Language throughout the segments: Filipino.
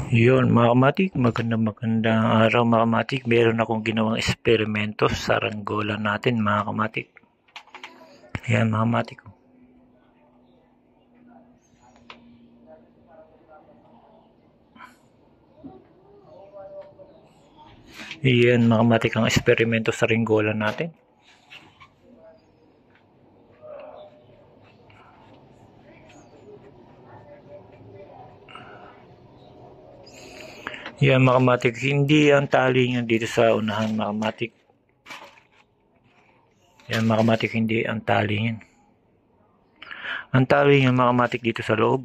Yun, mga kamatik, magandang araw mga kamatik. Meron akong ginawang eksperimento sa ranggola natin mga kamatik. Yan mga kamatik. Yan mga kamatik ang eksperimento sa ranggola natin. Yan mga kamatik, hindi ang tali niya dito sa unahan mga kamatik. Yan mga kamatik, hindi ang tali niyan. Ang tali niya mga kamatik dito sa loob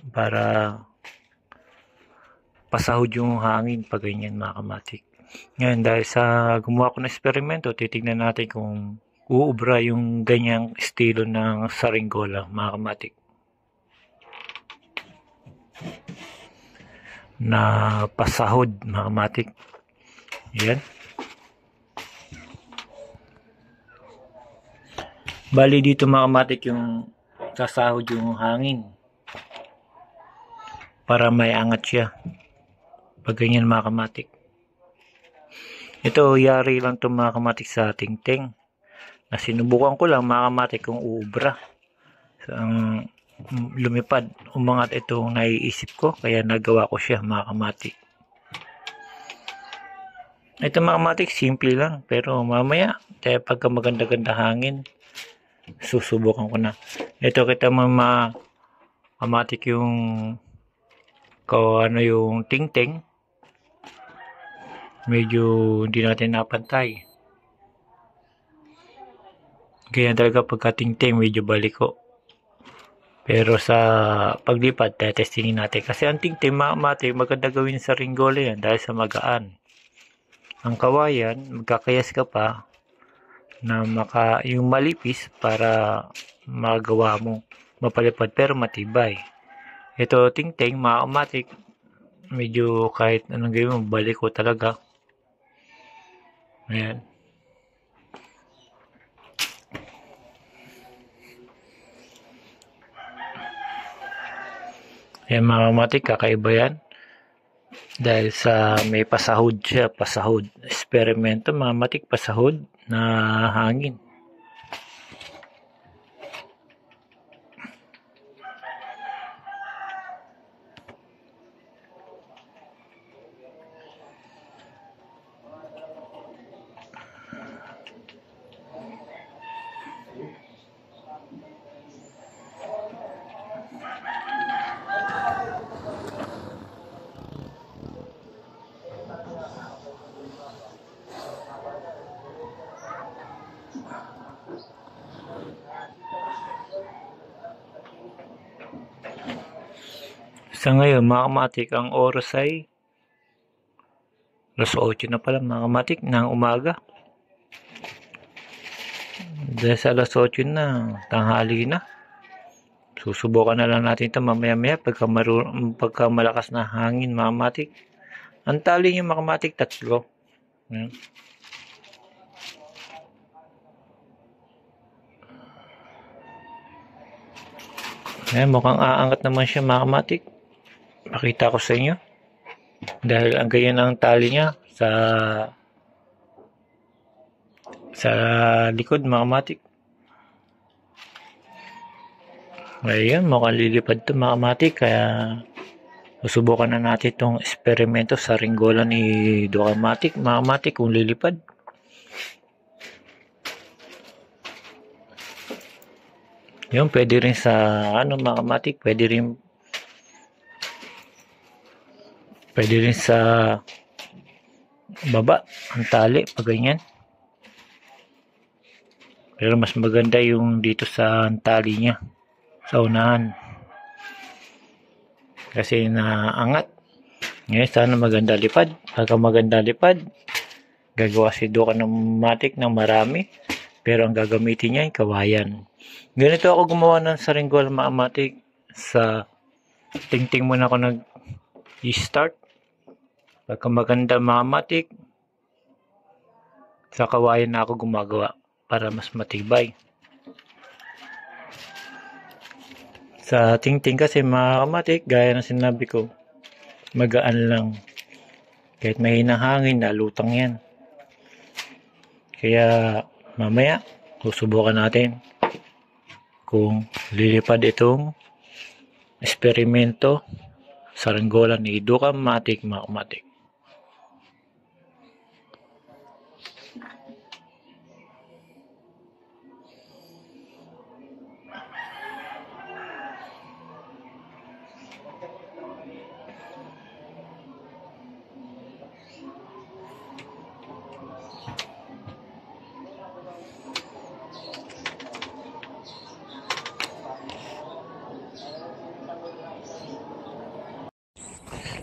para pasahod yung hangin pag ganyan mga kamatik. Ngayon dahil sa gumawa ko ng eksperimento, titignan natin kung uubra yung ganyang estilo ng saringgola mga kamatik. Na pasahod mga kamatik. Yan. Bali dito mga kamatik yung sasahod yung hangin para may angat siya pag ganyan mga kamatik. Ito yari lang itong mga kamatik sa tingting na sinubukan ko lang mga kamatik kung uubra. So, ang lumipad, umangat itong naiisip ko kaya nagawa ko siya mga kamatik. Ito mga kamatik simple lang pero mamaya kaya pagka maganda-ganda hangin susubukan ko na. Ito kita mga kamatik yung yung tingting medyo hindi natin napantay. Ganyan talaga pagka tingting medyo baliko. Pero sa paglipat, testingin natin. Kasi ang tingting mga maganda gawin sa ringgola yan dahil sa magaan. Ang kawayan, magkakayas ka pa na yung malipis para magawa mo mapalipad pero matibay. Ito tingting, mga kamatik, medyo kahit anong gawin mo, baliko talaga. Ayan. Ayan mga kamatik, kakaiba yan. Dahil sa may pasahod siya, pasahod. Eksperimento mga kamatik, pasahod na hangin. Sa ngayon mga kamatik, ang oras ay alas 8 na pala mga kamatik ng umaga. Dahil sa alas 8 na, tanghali na. Susubukan na lang natin ito mamaya-maya pagka malakas na hangin mga kamatik. Ang tali niyo mga kamatik, 3. Ayan. Ayan, mukhang aangat naman siya mga kamatik. Pakita ko sa inyo. Dahil ang ganyan ang tali niya sa likod mga kamatik. Ayan, mukhang lilipad ito mga kamatik. Kaya susubukan na natin itong eksperimento sa ringgola ni Dokamatik mga kamatik kung lilipad. Yun, pwede rin sa mga kamatik, pwede rin sa baba ang tali pag ganyan. Pero mas maganda yung dito sa tali niya sa unahan. Kasi naangat. Ngayon sana maganda lipad. Pagka maganda lipad, gagawa si Dokamatik ng marami. Pero ang gagamitin niya ay kawayan. Ganito ako gumawa ng saringgol mga kamatik. Sa tingting muna ako nag-start. Pagka maganda mga kamatik, sa kawayan na ako gumagawa para mas matibay. Sa tingting kasi mga kamatik, gaya ng sinabi ko, Magaan lang. Kahit mahinang hangin, nalutang yan. Kaya mamaya, susubukan natin kung lilipad itong eksperimento saranggola ni Ducamatic mga kamatik.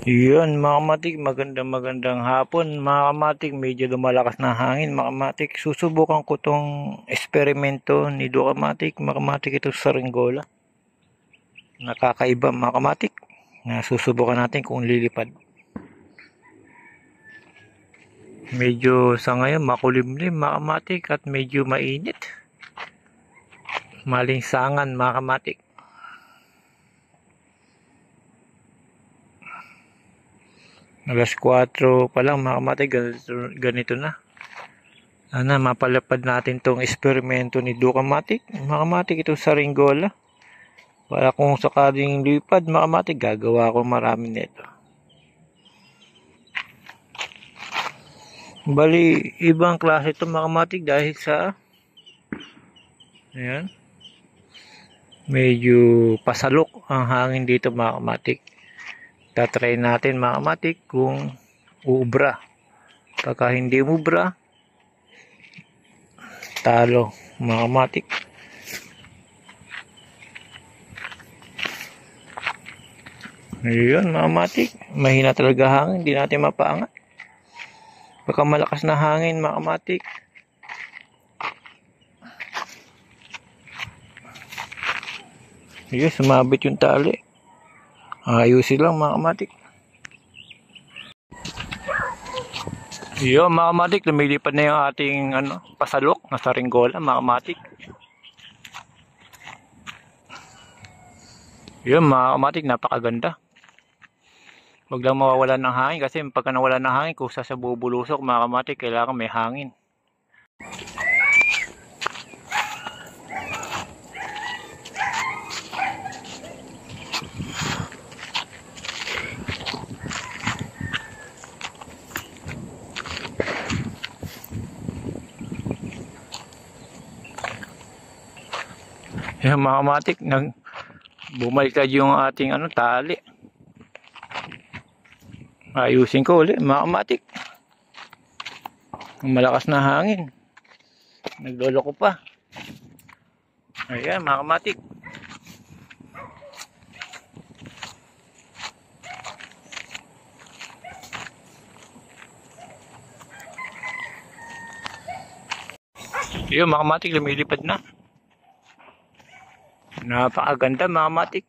Yun mga kamatik, magandang hapon mga kamatik, medyo lumalakas na hangin mga kamatik. Susubukan ko tong eksperimento ni Ducamatic mga kamatik, ito sa saranggola. Nakakaiba mga kamatik, na susubukan natin kung lilipad. Medyo sa ngayon makulimlim mga kamatik at medyo mainit. Malinsangan mga kamatik. Alas 4 pa lang mga kamatik, ganito na. Sana mapalapad natin tong eksperimento ni Ducamatic mga kamatik, itong saranggola. Para kung sakaling lipad mga kamatik, gagawa ko marami nito. Bali, ibang klase ito mga kamatik dahil sa ayan, medyo pasalok ang hangin dito mga kamatik. Tatry natin mga kamatik kung uubra. Pagka hindi umubra, talo mga kamatik. Ayun mga kamatik, mahina talaga hangin, hindi natin mapaangat. Pagka malakas na hangin mga kamatik, ayun, sumabit yung tali. Ayusin lang mga kamatik. Yun mga kamatik, lumilipad na yung ating pasalok na saranggola mga kamatik. Yun mga kamatik, napakaganda. Huwag lang mawawalan ng hangin kasi pagka nawalan ng hangin, kusa sa bubulusok mga kamatik, kailangan may hangin. Yan mga kamatik, bumalikad yung ating tali. Ayusin ko ulit mga kamatik. Malakas na hangin, naglolo ko pa. Ayan mga kamatik. Yun mga kamatik, lumilipad na. Napakaganda mga kamatik.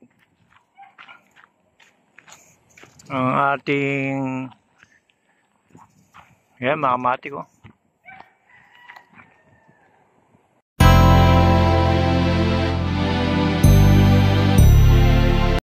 Ang ating yan mga kamatik, oh.